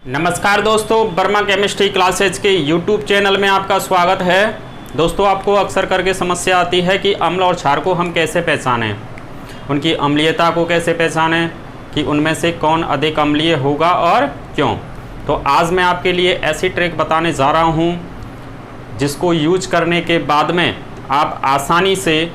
नमस्कार दोस्तों, Verma chemistry classes के YouTube चैनल में आपका स्वागत है। दोस्तों, आपको अक्सर करके समस्या आती है कि अम्ल और क्षार को हम कैसे पहचानें, उनकी अम्लीयता को कैसे पहचानें कि उनमें से कौन अधिक अम्लीय होगा और क्यों। तो आज मैं आपके लिए ऐसी ट्रिक बताने जा रहा हूं जिसको यूज करने के बाद में आप आसानी से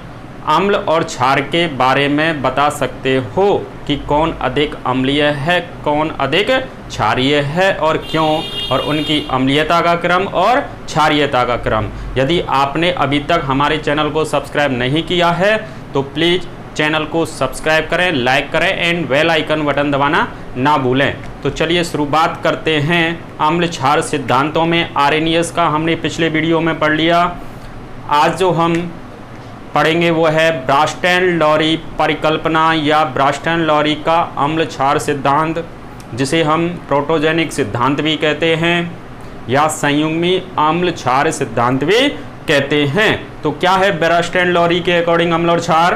अम्ल और क्षार के बारे में बता सकते हो कि कौन अधिक अम्लीय है, कौन अधिक क्षारीय है और क्यों, और उनकी अम्लीयता का क्रम और क्षारीयता का क्रम। यदि आपने अभी तक हमारे चैनल को सब्सक्राइब नहीं किया है तो प्लीज़ चैनल को सब्सक्राइब करें, लाइक करें एंड बेल आइकन बटन दबाना ना भूलें। तो चलिए शुरुआत करते हैं। अम्ल क्षार सिद्धांतों में आर्हेनियस का हमने पिछले वीडियो में पढ़ लिया। आज जो हम पढ़ेंगे वो है ब्रास्टन-लॉरी परिकल्पना या ब्रास्टन-लॉरी का अम्ल क्षार सिद्धांत, जिसे हम प्रोटोजेनिक सिद्धांत भी कहते हैं या संयुग्मी अम्ल क्षार सिद्धांत भी कहते हैं। तो क्या है ब्रास्टन-लॉरी के अकॉर्डिंग अम्ल और क्षार?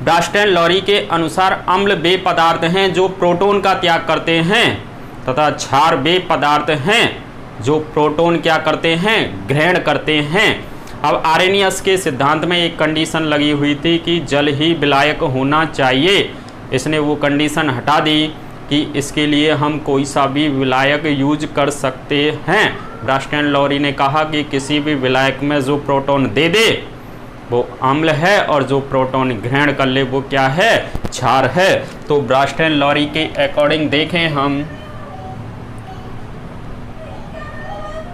ब्रास्टन-लॉरी के अनुसार अम्ल वे पदार्थ हैं जो प्रोटॉन का त्याग करते हैं तथा क्षार वे पदार्थ हैं जो प्रोटॉन क्या करते हैं, ग्रहण करते हैं। अब आर्हेनियस के सिद्धांत में एक कंडीशन लगी हुई थी कि जल ही विलायक होना चाहिए। इसने वो कंडीशन हटा दी कि इसके लिए हम कोई सा भी विलायक यूज कर सकते हैं। ब्रास्टन-लॉरी ने कहा कि किसी भी विलायक में जो प्रोटॉन दे दे वो अम्ल है और जो प्रोटॉन ग्रहण कर ले वो क्या है, क्षार है। तो ब्रास्टन-लॉरी के अकॉर्डिंग देखें हम,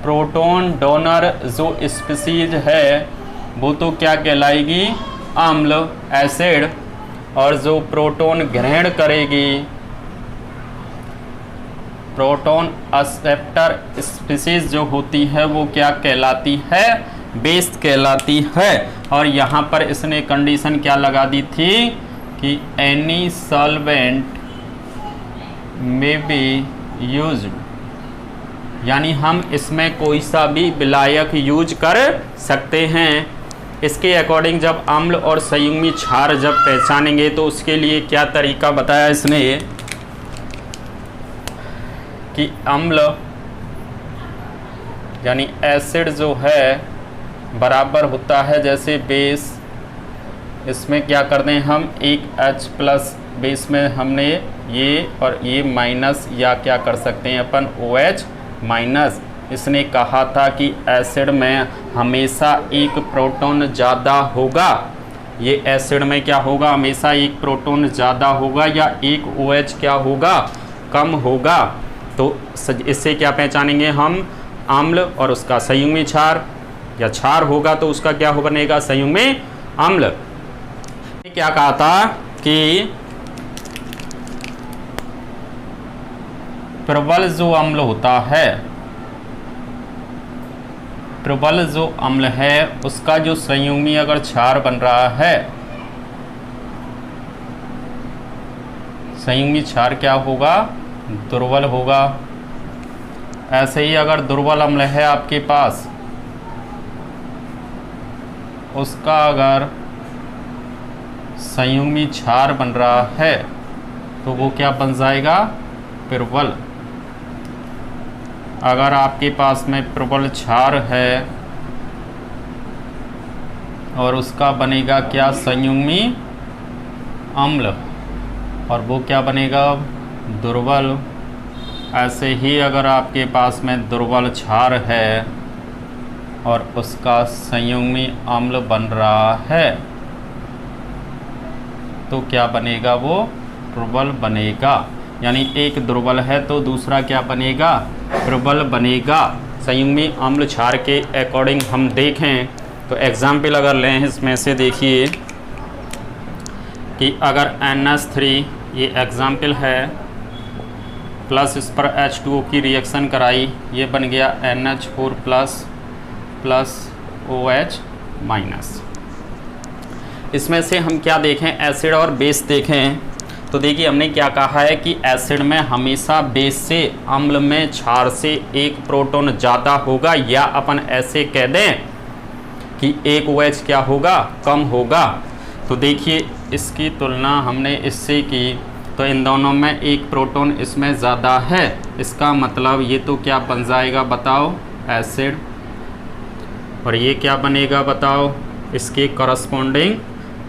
प्रोटॉन डोनर जो स्पीसीज है वो तो क्या कहलाएगी, अम्ल, एसिड, और जो प्रोटॉन ग्रहण करेगी, प्रोटॉन एक्सेप्टर स्पीसीज जो होती है वो क्या कहलाती है, बेस कहलाती है। और यहाँ पर इसने कंडीशन क्या लगा दी थी कि एनी सॉल्वेंट में बी यूज्ड, यानी हम इसमें कोई सा भी विलायक यूज कर सकते हैं। इसके अकॉर्डिंग जब अम्ल और संयुग्मी क्षार जब पहचानेंगे तो उसके लिए क्या तरीका बताया इसने कि अम्ल यानी एसिड जो है बराबर होता है जैसे बेस, इसमें क्या करते हैं हम एक H प्लस, बेस में हमने ये और ये माइनस, या क्या कर सकते हैं अपन OH माइनस। इसने कहा था कि एसिड में हमेशा एक प्रोटॉन ज़्यादा होगा, ये एसिड में क्या होगा, हमेशा एक प्रोटॉन ज़्यादा होगा या एक OH क्या होगा, कम होगा। तो इससे क्या पहचानेंगे हम, अम्ल और उसका संयुग्मी क्षार, या क्षार होगा तो उसका क्या हो बनेगा, संयुग्मी अम्ल। क्या कहा था कि प्रबल जो अम्ल होता है, प्रबल जो अम्ल है उसका जो संयुग्मी अगर क्षार बन रहा है, संयुग्मी क्षार क्या होगा, दुर्बल होगा। ऐसे ही अगर दुर्बल अम्ल है आपके पास, उसका अगर संयुग्मी क्षार बन रहा है तो वो क्या बन जाएगा, प्रबल। अगर आपके पास में प्रबल क्षार है और उसका बनेगा क्या, संयुग्मी अम्ल, और वो क्या बनेगा, दुर्बल। ऐसे ही अगर आपके पास में दुर्बल क्षार है और उसका संयुग्मी अम्ल बन रहा है तो क्या बनेगा, वो प्रबल बनेगा। यानी एक दुर्बल है तो दूसरा क्या बनेगा, प्रबल बनेगा। संयुग्मी अम्ल क्षार के अकॉर्डिंग हम देखें तो एग्जाम्पल अगर लें इसमें से, देखिए कि अगर NH3 ये एग्जाम्पल है, प्लस इस पर H2O की रिएक्शन कराई, ये बन गया NH4 प्लस OH माइनस। इसमें से हम क्या देखें, एसिड और बेस देखें तो देखिए हमने क्या कहा है कि एसिड में हमेशा बेस से अम्ल में क्षार से एक प्रोटॉन ज़्यादा होगा, या अपन ऐसे कह दें कि एक OH क्या होगा, कम होगा। तो देखिए इसकी तुलना हमने इससे की तो इन दोनों में एक प्रोटॉन इसमें ज़्यादा है, इसका मतलब ये तो क्या बन जाएगा बताओ, एसिड। और ये क्या बनेगा बताओ, इसके करस्पॉन्डिंग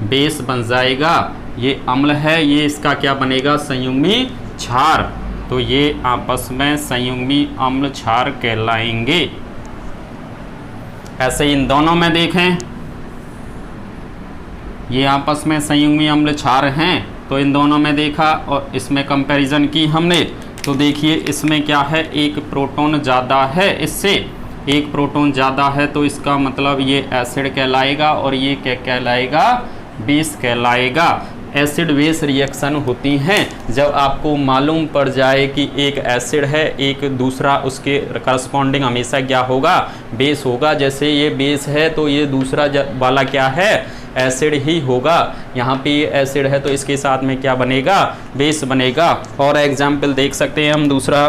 बेस बन जाएगा। ये अम्ल है, ये इसका क्या बनेगा, संयुग्मी क्षार। तो ये आपस में संयुग्मी अम्ल क्षार कहलाएंगे। ऐसे इन दोनों में देखें, ये आपस में संयुग्मी अम्ल क्षार हैं, तो इन दोनों में देखा और इसमें कंपैरिजन की हमने, तो देखिए इसमें क्या है, एक प्रोटॉन ज़्यादा है, इससे एक प्रोटॉन ज़्यादा है, तो इसका मतलब ये एसिड कहलाएगा और ये क्या कहलाएगा, बेस कहलाएगा। एसिड बेस रिएक्शन होती हैं जब आपको मालूम पड़ जाए कि एक एसिड है, एक दूसरा उसके करस्पॉन्डिंग हमेशा क्या होगा, बेस होगा। जैसे ये बेस है तो ये दूसरा वाला क्या है, एसिड ही होगा। यहाँ पे ये एसिड है तो इसके साथ में क्या बनेगा, बेस बनेगा। और एग्जाम्पल देख सकते हैं हम दूसरा,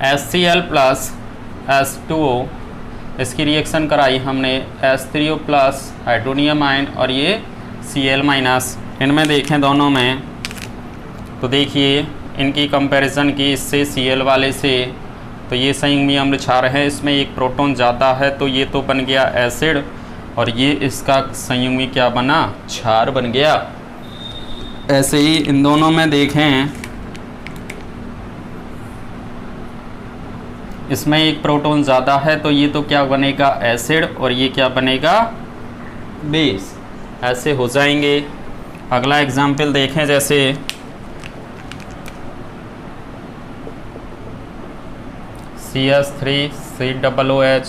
HCl प्लस H2O, इसकी रिएक्शन कराई हमने H3O प्लस हाइड्रोनियम आयन और ये Cl माइनस, इनमें देखें दोनों में, तो देखिए इनकी कंपैरिजन की इससे Cl वाले से, तो ये संयुग्मी अम्ल क्षार है, इसमें एक प्रोटॉन ज़्यादा है, तो ये तो बन गया एसिड और ये इसका संयुग्मी क्या बना, क्षार बन गया। ऐसे ही इन दोनों में देखें, इसमें एक प्रोटॉन ज़्यादा है, तो ये तो क्या बनेगा, एसिड और ये क्या बनेगा, बेस। ऐसे हो जाएंगे। अगला एग्जाम्पल देखें, जैसे CH3COOH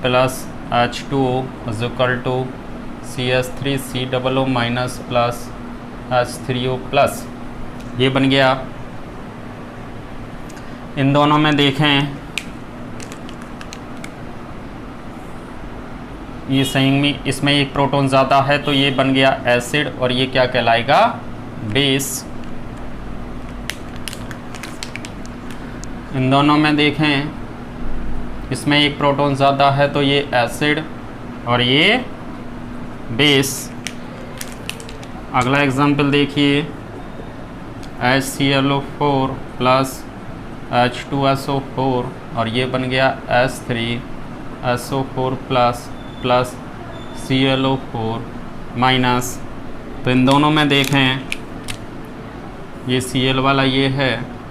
plus H2O is equal to CH3COO minus plus H3O plus, ये बन गया। इन दोनों में देखें, ये संयुग्मी, इसमें एक प्रोटॉन ज़्यादा है तो ये बन गया एसिड और ये क्या कहलाएगा, बेस। इन दोनों में देखें, इसमें एक प्रोटॉन ज़्यादा है तो ये एसिड और ये बेस। अगला एग्जांपल देखिए, HClO4 प्लस H2SO4 और ये बन गया H3SO4 प्लस ClO4 माइनस। तो इन दोनों में देखें, ये Cl वाला ये है,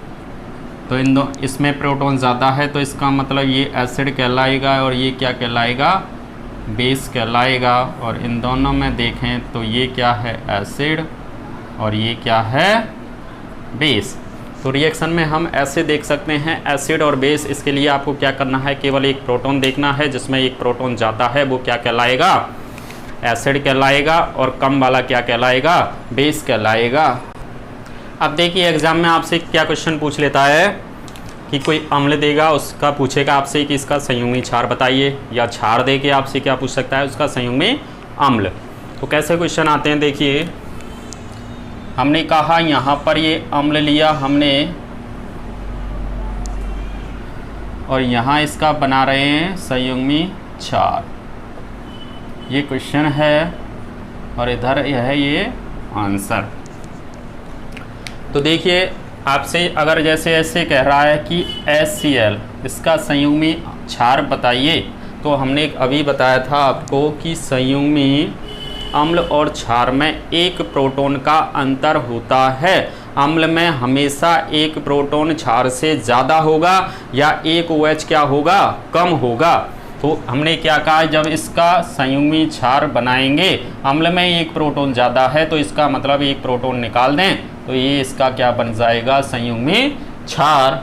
तो इसमें प्रोटॉन ज़्यादा है, तो इसका मतलब ये एसिड कहलाएगा और ये क्या कहलाएगा, बेस कहलाएगा। और इन दोनों में देखें तो ये क्या है, एसिड और ये क्या है, बेस। तो रिएक्शन में हम ऐसे देख सकते हैं, एसिड और बेस। इसके लिए आपको क्या करना है, केवल एक प्रोटॉन देखना है, जिसमें एक प्रोटॉन ज़्यादा है वो क्या कहलाएगा, एसिड कहलाएगा, और कम वाला क्या कहलाएगा, बेस कहलाएगा। अब देखिए एग्जाम में आपसे क्या क्वेश्चन पूछ लेता है कि कोई अम्ल देगा, उसका पूछेगा आपसे कि इसका संयुग्मी क्षार बताइए, या क्षार दे के आपसे क्या पूछ सकता है, उसका संयुग्मी अम्ल। तो कैसे क्वेश्चन आते हैं, देखिए हमने कहा यहाँ पर ये अम्ल लिया हमने और यहाँ इसका बना रहे हैं संयुग्मी क्षार, ये क्वेश्चन है और इधर यह है ये आंसर। तो देखिए आपसे अगर जैसे ऐसे कह रहा है कि HCl इसका संयुग्मी क्षार बताइए, तो हमने अभी बताया था आपको कि संयुग्मी अम्ल और क्षार में एक प्रोटॉन का अंतर होता है। अम्ल में हमेशा एक प्रोटॉन क्षार से ज़्यादा होगा या एक OH क्या होगा, कम होगा। तो हमने क्या कहा, जब इसका संयुग्मी क्षार बनाएंगे, अम्ल में एक प्रोटॉन ज़्यादा है तो इसका मतलब एक प्रोटॉन निकाल दें, तो ये इसका क्या बन जाएगा, संयुग्मी क्षार।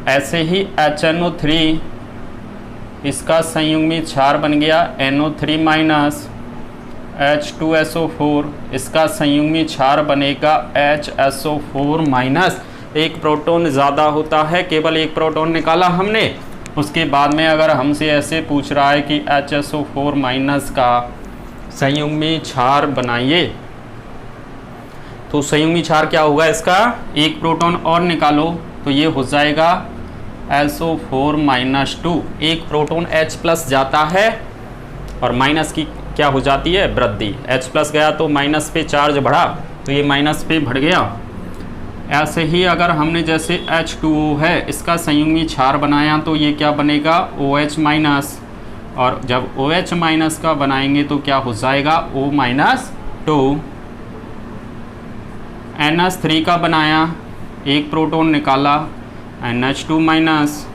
ऐसे ही HNO3 इसका संयुग्मी क्षार बन गया NO3 माइनस। H2SO4 इसका संयुग्मी क्षार बनेगा HSO4 माइनस। एक प्रोटॉन ज़्यादा होता है, केवल एक प्रोटॉन निकाला हमने। उसके बाद में अगर हमसे ऐसे पूछ रहा है कि HSO4 माइनस का संयुग्मी क्षार बनाइए, तो संयुग्मी क्षार क्या होगा इसका, एक प्रोटॉन और निकालो तो ये हो जाएगा SO4 माइनस 2। एक प्रोटॉन H प्लस जाता है और माइनस की क्या हो जाती है, वृद्धि। H प्लस गया तो माइनस पे चार्ज बढ़ा, तो ये माइनस पे बढ़ गया। ऐसे ही अगर हमने जैसे H2O है, इसका संयुग्मी क्षार बनाया तो ये क्या बनेगा, OH माइनस, और जब OH माइनस का बनाएंगे तो क्या हो जाएगा, O-2। NH3 का बनाया, एक प्रोटॉन निकाला, NH2 माइनस,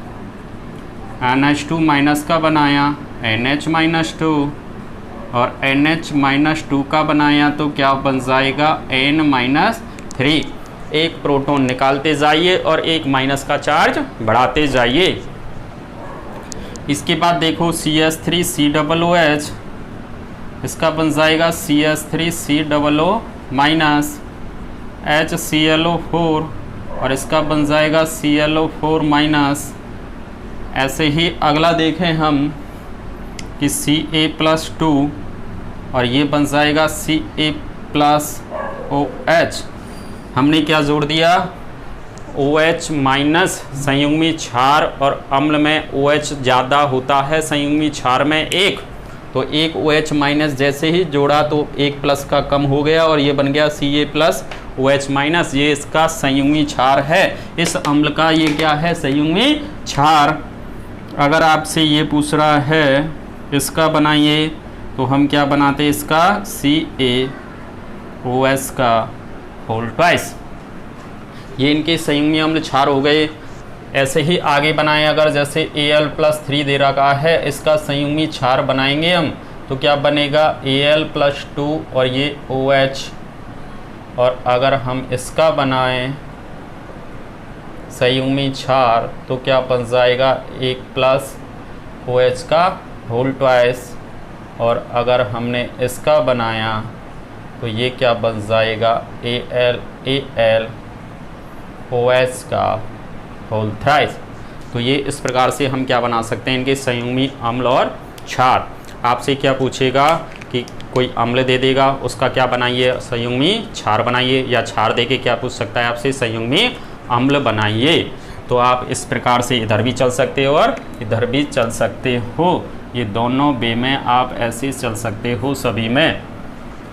NH2 माइनस का बनाया, NH-2, और NH-2 का बनाया तो क्या बन जाएगा, N-3। एक प्रोटॉन निकालते जाइए और एक माइनस का चार्ज बढ़ाते जाइए। इसके बाद देखो CH3COOH, इसका बन जाएगा CH3COO माइनस, HClO4, और इसका बन जाएगा ClO4 माइनस। ऐसे ही अगला देखें हम कि Ca+2, और ये बन जाएगा Ca+OH। हमने क्या जोड़ दिया, OH माइनस संयुग्मी क्षार, और अम्ल में OH ज़्यादा होता है संयुग्मी क्षार में एक, तो एक OH माइनस जैसे ही जोड़ा तो एक प्लस का कम हो गया और ये बन गया Ca+OH माइनस। ये इसका संयुग्मी क्षार है, इस अम्ल का ये क्या है, संयुग्मी क्षार। अगर आपसे ये पूछ रहा है इसका बनाइए तो हम क्या बनाते, इसका CaOS का होल ट्वाइस। ये इनके संयुग्मी अम्ल क्षार हो गए। ऐसे ही आगे बनाएं, अगर जैसे Al+3 दे रखा है, इसका संयुग्मी क्षार बनाएंगे हम तो क्या बनेगा, Al+2 और ये OH, और अगर हम इसका बनाएं संयुग्मी क्षार तो क्या बन जाएगा, 1+OH का होल ट्वाइस, और अगर हमने इसका बनाया तो ये क्या बन जाएगा, AlOH का होल थ्राइस। तो ये इस प्रकार से हम क्या बना सकते हैं, इनके संयुग्मी अम्ल और क्षार। आपसे क्या पूछेगा कि कोई अम्ल दे देगा, उसका क्या बनाइए, संयुग्मी क्षार बनाइए, या क्षार दे के क्या पूछ सकता है आपसे, संयुग्मी अम्ल बनाइए। तो आप इस प्रकार से इधर भी चल सकते हो और इधर भी चल सकते हो। ये दोनों वे में आप ऐसे चल सकते हो सभी में,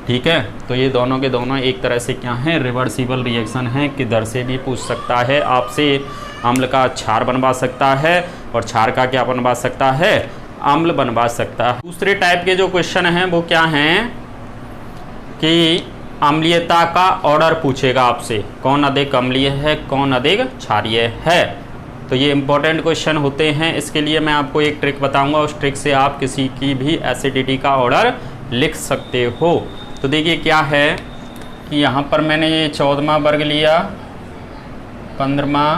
ठीक है। तो ये दोनों के दोनों एक तरह से क्या हैं, रिवर्सिबल रिएक्शन है। किधर से भी पूछ सकता है आपसे, अम्ल का क्षार बनवा सकता है और क्षार का क्या बनवा सकता है, अम्ल बनवा सकता है। दूसरे टाइप के जो क्वेश्चन हैं वो क्या हैं कि अम्लीयता का ऑर्डर पूछेगा आपसे, कौन अधिक अम्लीय है, कौन अधिक क्षारीय है। तो ये इंपॉर्टेंट क्वेश्चन होते हैं। इसके लिए मैं आपको एक ट्रिक बताऊंगा, उस ट्रिक से आप किसी की भी एसिडिटी का ऑर्डर लिख सकते हो। तो देखिए क्या है कि यहाँ पर मैंने ये 14वां वर्ग लिया, 15वां,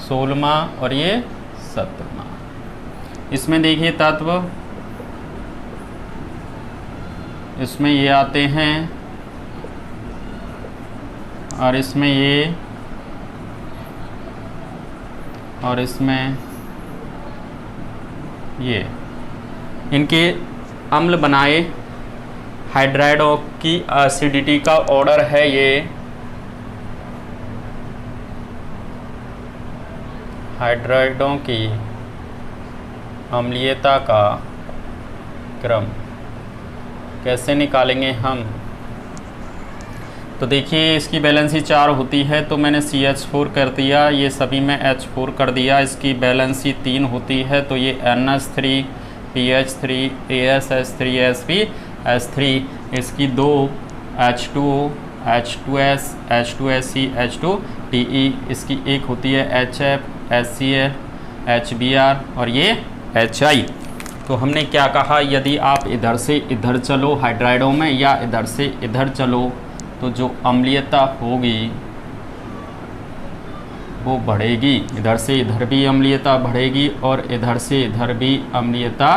16वां और ये 17वां। इसमें देखिए तत्व, इसमें ये आते हैं और इसमें ये, और इसमें ये, इनके अम्ल बनाए। हाइड्राइडों की एसिडिटी का ऑर्डर है ये, हाइड्राइडों की अम्लीयता का क्रम कैसे निकालेंगे हम। तो देखिए इसकी बैलेंसी 4 होती है, तो मैंने CH4 कर दिया, ये सभी में H4 कर दिया। इसकी बैलेंसी 3 होती है, तो ये NH3, PH3, ASH3, SP3। इसकी 2 H2O, H2S, H2SC, H2PE। इसकी एक होती है HF, HCl, HBr और ये HI। तो हमने क्या कहा, यदि आप इधर से इधर चलो हाइड्राइडों में, या इधर से इधर चलो, तो जो अम्लीयता होगी वो बढ़ेगी। इधर से इधर भी अम्लीयता बढ़ेगी और इधर से इधर भी अम्लीयता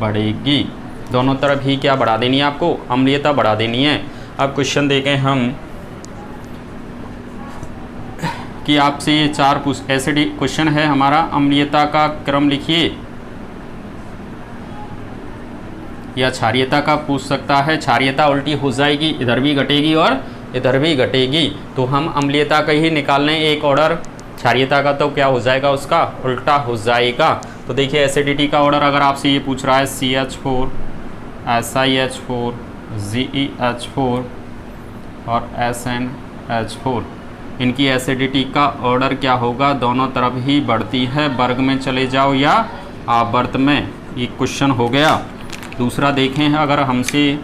बढ़ेगी। दोनों तरफ ही क्या बढ़ा देनी है आपको, अम्लीयता बढ़ा देनी है। अब क्वेश्चन देखें हम कि आपसे ये 4 एसिड क्वेश्चन है हमारा, अम्लीयता का क्रम लिखिए, या क्षारीयता का पूछ सकता है। क्षारीयता उल्टी हो जाएगी, इधर भी घटेगी और इधर भी घटेगी। तो हम अम्लीयता का ही निकाल लें एक ऑर्डर, क्षारीयता का तो क्या हो जाएगा, उसका उल्टा हो जाएगा। तो देखिए एसिडिटी का ऑर्डर अगर आपसे ये पूछ रहा है CH4, SiH4, ZeH4 और SnH4, इनकी एसिडिटी का ऑर्डर क्या होगा? दोनों तरफ ही बढ़ती है, वर्ग में चले जाओ या आवर्त में। ये क्वेश्चन हो गया। दूसरा देखें, अगर हमसे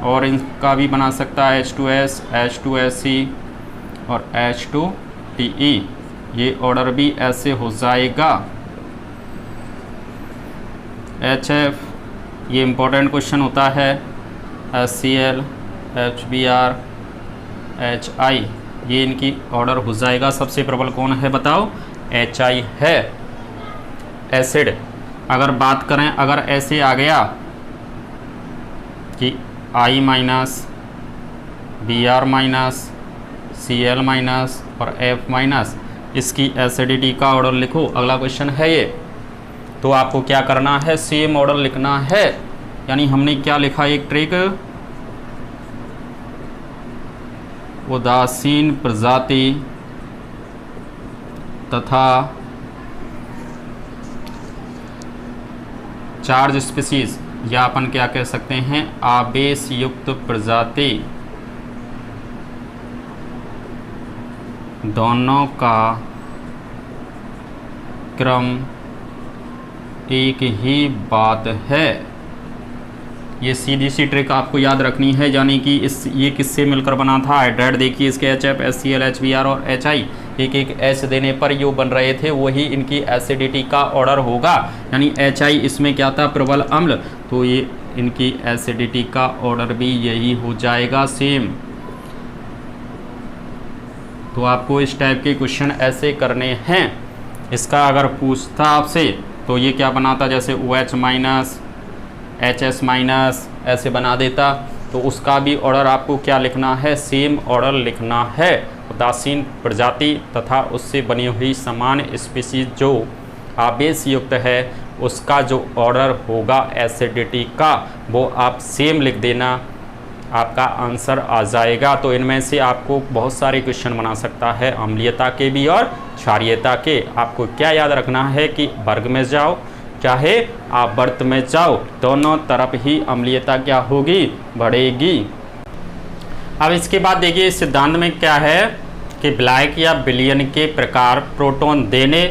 और इनका भी बना सकता है H2S, H2SC और H2TE, ये ऑर्डर भी ऐसे हो जाएगा। HF, ये इम्पोर्टेंट क्वेश्चन होता है। HCl, HBr, HI, ये इनकी ऑर्डर हो जाएगा। सबसे प्रबल कौन है बताओ? HI है। एसिड अगर बात करें, अगर ऐसे आ गया कि I minus, Br minus, Cl minus और F माइनस, इसकी एसिडिटी का ऑर्डर लिखो। अगला क्वेश्चन है ये। तो आपको क्या करना है? सेम ऑर्डर लिखना है। यानी हमने क्या लिखा? एक ट्रिक, उदासीन प्रजाति तथा चार्ज स्पीसीज, या अपन क्या कह सकते हैं? आवेश युक्त प्रजाति, दोनों का क्रम एक ही बात है। ये सीधी सी ट्रिक आपको याद रखनी है। यानी कि ये किससे मिलकर बना था? हाइड्राइड देखिए, इसके HF, HCl, HBr और HI, एक एक H देने पर जो बन रहे थे वही इनकी एसिडिटी का ऑर्डर होगा। यानी HI इसमें क्या था? प्रबल अम्ल, तो ये इनकी एसिडिटी का ऑर्डर भी यही हो जाएगा, सेम। तो आपको इस टाइप के क्वेश्चन ऐसे करने हैं। इसका अगर पूछता आपसे तो ये क्या बनाता? जैसे OH माइनस, HS माइनस ऐसे बना देता, तो उसका भी ऑर्डर आपको क्या लिखना है? सेम ऑर्डर लिखना है। उदासीन प्रजाति तथा उससे बनी हुई समान स्पीसीज जो आवेश युक्त है, उसका जो ऑर्डर होगा एसिडिटी का, वो आप सेम लिख देना, आपका आंसर आ जाएगा। तो इनमें से आपको बहुत सारे क्वेश्चन बना सकता है, अम्लीयता के भी और क्षारीयता के। आपको क्या याद रखना है कि वर्ग में जाओ चाहे आवर्त में जाओ, दोनों तरफ ही अम्लीयता क्या होगी? बढ़ेगी। अब इसके बाद देखिए इस सिद्धांत में क्या है कि विलायक या विलयन के प्रकार प्रोटॉन देने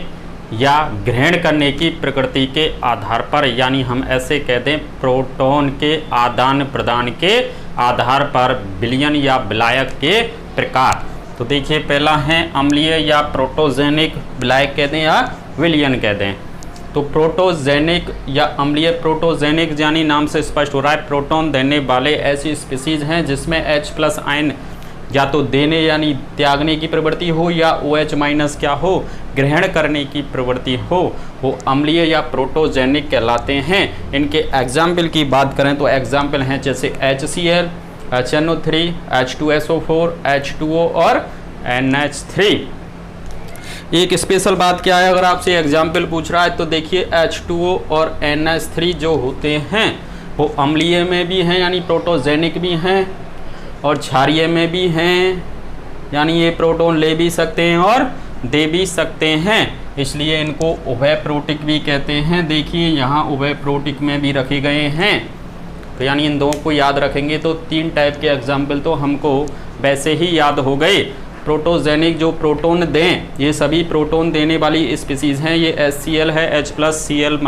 या ग्रहण करने की प्रकृति के आधार पर, यानी हम ऐसे कहते हैं प्रोटॉन के आदान प्रदान के आधार पर विलयन या विलायक के प्रकार। तो देखिए पहला है अम्लीय या प्रोटोजेनिक विलायक कहते हैं या विलयन कहते हैं। तो प्रोटोजेनिक या अम्लीय, प्रोटोजेनिक यानी नाम से स्पष्ट हो रहा है प्रोटॉन देने वाले ऐसी स्पीसीज हैं जिसमें H+ आयन या तो देने यानी त्यागने की प्रवृत्ति हो या OH माइनस क्या हो? ग्रहण करने की प्रवृत्ति हो, वो अम्लीय या प्रोटोजेनिक कहलाते हैं। इनके एग्जाम्पल की बात करें तो एग्जाम्पल हैं जैसे HCl, HNO3, H2SO4, H2O और NH3। एक स्पेशल बात क्या है, अगर आपसे एग्जाम्पल पूछ रहा है तो देखिए H2O और NH3 जो होते हैं वो अम्लीय में भी हैं यानी प्रोटोजेनिक भी हैं और क्षारीय में भी हैं, यानी ये प्रोटॉन ले भी सकते हैं और दे भी सकते हैं, इसलिए इनको उभय प्रोटिक भी कहते हैं। देखिए यहाँ उभय प्रोटिक में भी रखे गए हैं। तो यानी इन दो को याद रखेंगे तो 3 टाइप के एग्जाम्पल तो हमको वैसे ही याद हो गए। प्रोटोजेनिक जो प्रोटॉन दें, ये सभी प्रोटॉन देने वाली स्पीसीज़ हैं। ये HCl है, H+ Cl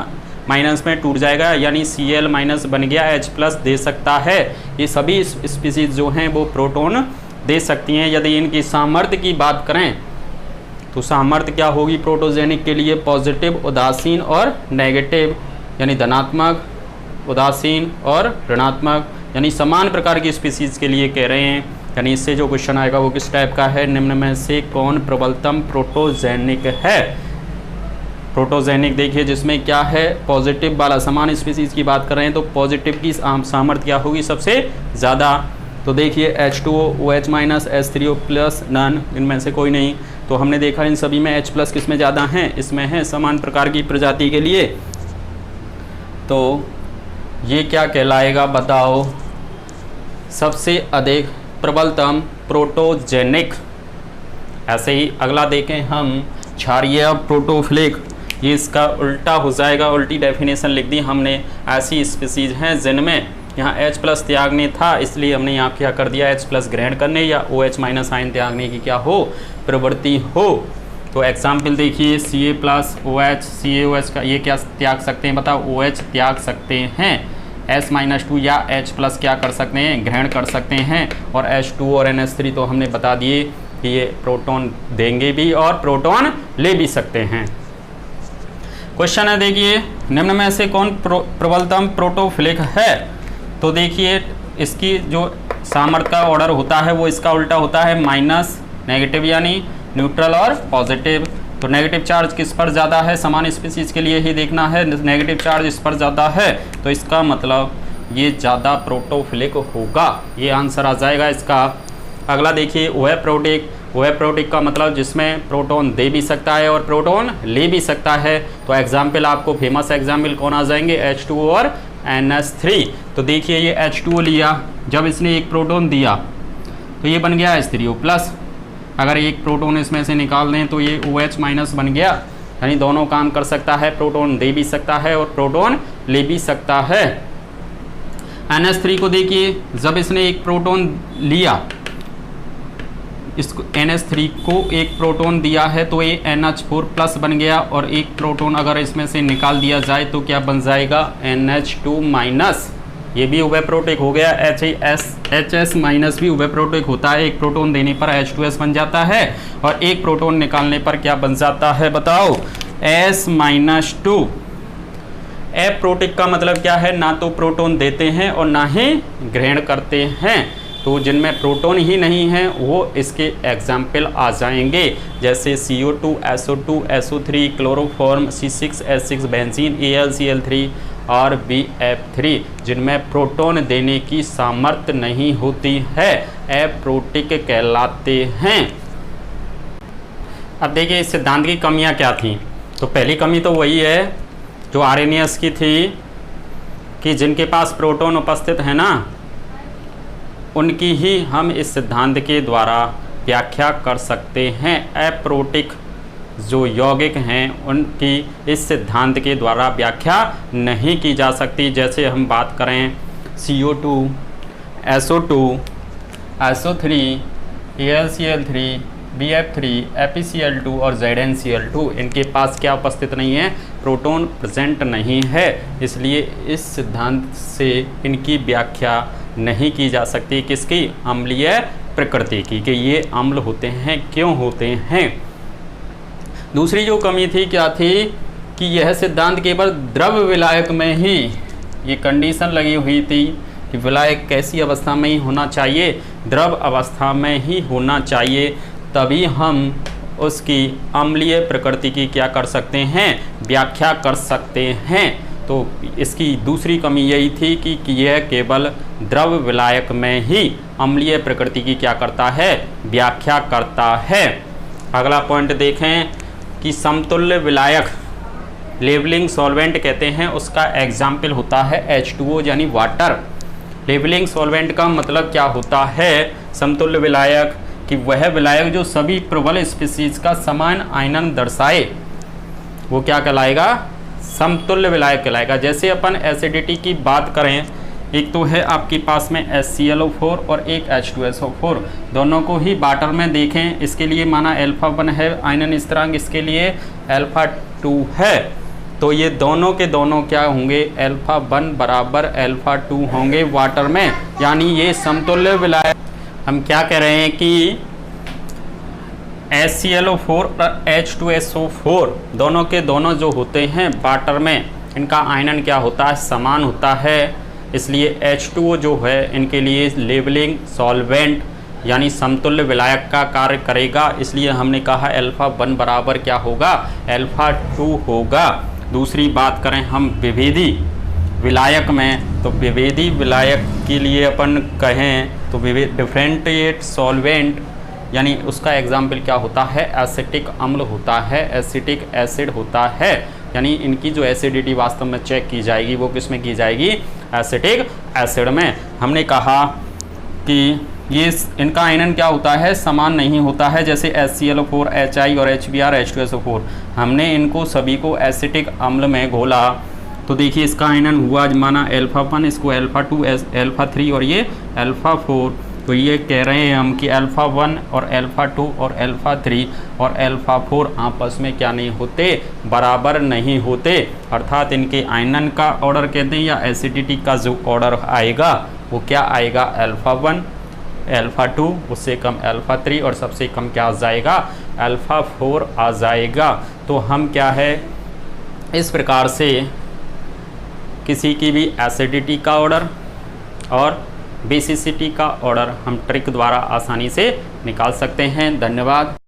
माइनस में टूट जाएगा यानी Cl माइनस बन गया, H+ दे सकता है। ये सभी स्पीसीज जो हैं वो प्रोटॉन दे सकती हैं। यदि इनकी सामर्थ्य की बात करें तो सामर्थ्य क्या होगी प्रोटोजेनिक के लिए? पॉजिटिव, उदासीन और नेगेटिव, यानी धनात्मक, उदासीन और ऋणात्मक, यानी समान प्रकार की स्पीसीज के लिए कह रहे हैं। यानी इससे जो क्वेश्चन आएगा वो किस टाइप का है? निम्न में से कौन प्रबलतम प्रोटोजेनिक है? प्रोटोजेनिक देखिए जिसमें क्या है पॉजिटिव वाला, समान स्पीसीज की बात कर रहे हैं तो पॉजिटिव की सामर्थ्य क्या होगी सबसे ज़्यादा? तो देखिए H2O, OH minus, H3O plus, none, इनमें से कोई नहीं। तो हमने देखा इन सभी में H+ किस में ज़्यादा हैं? इसमें है समान प्रकार की प्रजाति के लिए। तो ये क्या कहलाएगा बताओ? सबसे अधिक प्रबलतम प्रोटोजेनिक। ऐसे ही अगला देखें हम क्षारीय प्रोटोफिलिक, ये इसका उल्टा हो जाएगा, उल्टी डेफिनेशन लिख दी हमने। ऐसी स्पीसीज हैं जिनमें यहाँ H प्लस त्यागने था, इसलिए हमने यहाँ क्या कर दिया, H प्लस ग्रहण करने या OH माइनस आयन त्यागने की क्या हो, प्रवृत्ति हो। तो एग्जाम्पल देखिए, Ca प्लस OH, CaOH का ये क्या त्याग सकते हैं बताओ, OH त्याग सकते हैं, S-2 या H प्लस क्या कर सकते हैं, ग्रहण कर सकते हैं, और H2 और NH3 तो हमने बता दिए कि ये प्रोटॉन देंगे भी और प्रोटॉन ले भी सकते हैं। क्वेश्चन है देखिए, निम्न में से कौन प्रबलतम प्रोटोफिलिक है। तो देखिए इसकी जो सामर्थ्य का ऑर्डर होता है वो इसका उल्टा होता है, माइनस नेगेटिव यानी न्यूट्रल और पॉजिटिव। तो नेगेटिव चार्ज किस पर ज़्यादा है, समान स्पीसीज के लिए ही देखना है, नेगेटिव चार्ज इस पर ज़्यादा है, तो इसका मतलब ये ज़्यादा प्रोटोफिलिक होगा, ये आंसर आ जाएगा इसका। अगला देखिए, वह प्रोटिक का मतलब जिसमें प्रोटॉन दे भी सकता है और प्रोटॉन ले भी सकता है। तो एग्जाम्पल आपको फेमस एग्जाम्पल कौन आ जाएंगे, H2O और NH3। तो देखिए ये H2O लिया, जब इसने एक प्रोटॉन दिया तो ये बन गया H3O प्लस, अगर एक प्रोटॉन इसमें से निकाल दें तो ये OH माइनस बन गया, यानी दोनों काम कर सकता है, प्रोटॉन दे भी सकता है और प्रोटॉन ले भी सकता है। NH3 को देखिए, जब इसने एक प्रोटॉन लिया, इसको NH3 को एक प्रोटॉन दिया है तो ये NH4 प्लस बन गया, और एक प्रोटॉन अगर इसमें से निकाल दिया जाए तो क्या बन जाएगा, NH2 माइनस, ये भी उभय प्रोटिक हो गया। HS माइनस भी उभय प्रोटिक होता है, एक प्रोटॉन देने पर H2S बन जाता है और एक प्रोटॉन निकालने पर क्या बन जाता है बताओ, S-2। एप्रोटिक का मतलब क्या है, ना तो प्रोटॉन देते हैं और ना ही ग्रहण करते हैं। तो जिनमें प्रोटॉन ही नहीं है वो इसके एग्जाम्पल आ जाएंगे, जैसे CO2, SO2, SO3, chloroform, C6H6 benzene, AlCl3 और BF3, जिनमें प्रोटॉन देने की सामर्थ्य नहीं होती है, एप्रोटिक कहलाते हैं। अब देखिए इस सिद्धांत की कमियां क्या थी। तो पहली कमी तो वही है जो आर्रेनियस की थी कि जिनके पास प्रोटॉन उपस्थित है ना, उनकी ही हम इस सिद्धांत के द्वारा व्याख्या कर सकते हैं। एप्रोटिक जो यौगिक हैं उनकी इस सिद्धांत के द्वारा व्याख्या नहीं की जा सकती। जैसे हम बात करें CO2, SO2, SO3, AlCl3, BF3, FeCl2 और ZnCl2, इनके पास क्या उपस्थित नहीं है, प्रोटॉन प्रेजेंट नहीं है, इसलिए इस सिद्धांत से इनकी व्याख्या नहीं की जा सकती। किसकी, अम्लीय प्रकृति की, कि ये अम्ल होते हैं, क्यों होते हैं। दूसरी जो कमी थी क्या थी कि यह सिद्धांत केवल द्रव विलायक में ही, ये कंडीशन लगी हुई थी कि विलायक कैसी अवस्था में ही होना चाहिए, द्रव अवस्था में ही होना चाहिए, तभी हम उसकी अम्लीय प्रकृति की क्या कर सकते हैं, व्याख्या कर सकते हैं। तो इसकी दूसरी कमी यही थी कि यह केवल द्रव विलायक में ही अम्लीय प्रकृति की क्या करता है, व्याख्या करता है। अगला पॉइंट देखें कि समतुल्य विलायक, लेवलिंग सॉल्वेंट कहते हैं, उसका एग्जाम्पल होता है H2O यानी वाटर। लेवलिंग सॉल्वेंट का मतलब क्या होता है, समतुल्य विलायक, कि वह विलायक जो सभी प्रबल स्पीसीज का समान आयनन दर्शाए, वो क्या कहलाएगा, समतुल्य विलायक कहलाएगा। जैसे अपन एसिडिटी की बात करें, एक तो है आपके पास में HClO4 और एक H2SO4, दोनों को ही वाटर में देखें, इसके लिए माना α1 है आयनन स्थिरांक, इसके लिए α2 है, तो ये दोनों के दोनों क्या होंगे, α1 बराबर α2 होंगे वाटर में, यानी ये समतुल्य विलायक। हम क्या कह रहे हैं कि HClO4 और H2SO4 दोनों के दोनों जो होते हैं वाटर में, इनका आयनन क्या होता है, समान होता है, इसलिए H2O जो है इनके लिए लेवलिंग सॉल्वेंट यानी समतुल्य विलायक का कार्य करेगा, इसलिए हमने कहा α1 बराबर क्या होगा, α2 होगा। दूसरी बात करें हम विभेदी विलायक में, तो विभेदी विलायक के लिए अपन कहें तो डिफरेंटिएट सॉल्वेंट, यानी उसका एग्जाम्पल क्या होता है, एसिटिक अम्ल होता है, एसिटिक एसिड होता है, यानी इनकी जो एसिडिटी वास्तव में चेक की जाएगी वो किस में की जाएगी, एसिटिक एसिड में। हमने कहा कि ये इनका आयनन क्या होता है, समान नहीं होता है, जैसे HClO4 HI और HBr H2SO4, हमने इनको सभी को एसिटिक अम्ल में घोला तो देखिए इसका आयनन हुआ माना अल्फ़ा 1, इसको अल्फ़ा 2, अल्फ़ा 3 और ये अल्फ़ा 4। तो ये कह रहे हैं हम कि अल्फ़ा 1 और अल्फ़ा 2 और अल्फ़ा 3 और अल्फ़ा 4 आपस में क्या नहीं होते, बराबर नहीं होते। अर्थात इनके आयनन का ऑर्डर कहते हैं या एसिडिटी का जो ऑर्डर आएगा वो क्या आएगा, अल्फ़ा 1, अल्फ़ा 2, उससे कम अल्फ़ा 3 और सबसे कम क्या आ जाएगा, अल्फ़ा 4 आ जाएगा। तो हम क्या है इस प्रकार से किसी की भी एसिडिटी का ऑर्डर और बेसिसिटी का ऑर्डर हम ट्रिक द्वारा आसानी से निकाल सकते हैं। धन्यवाद।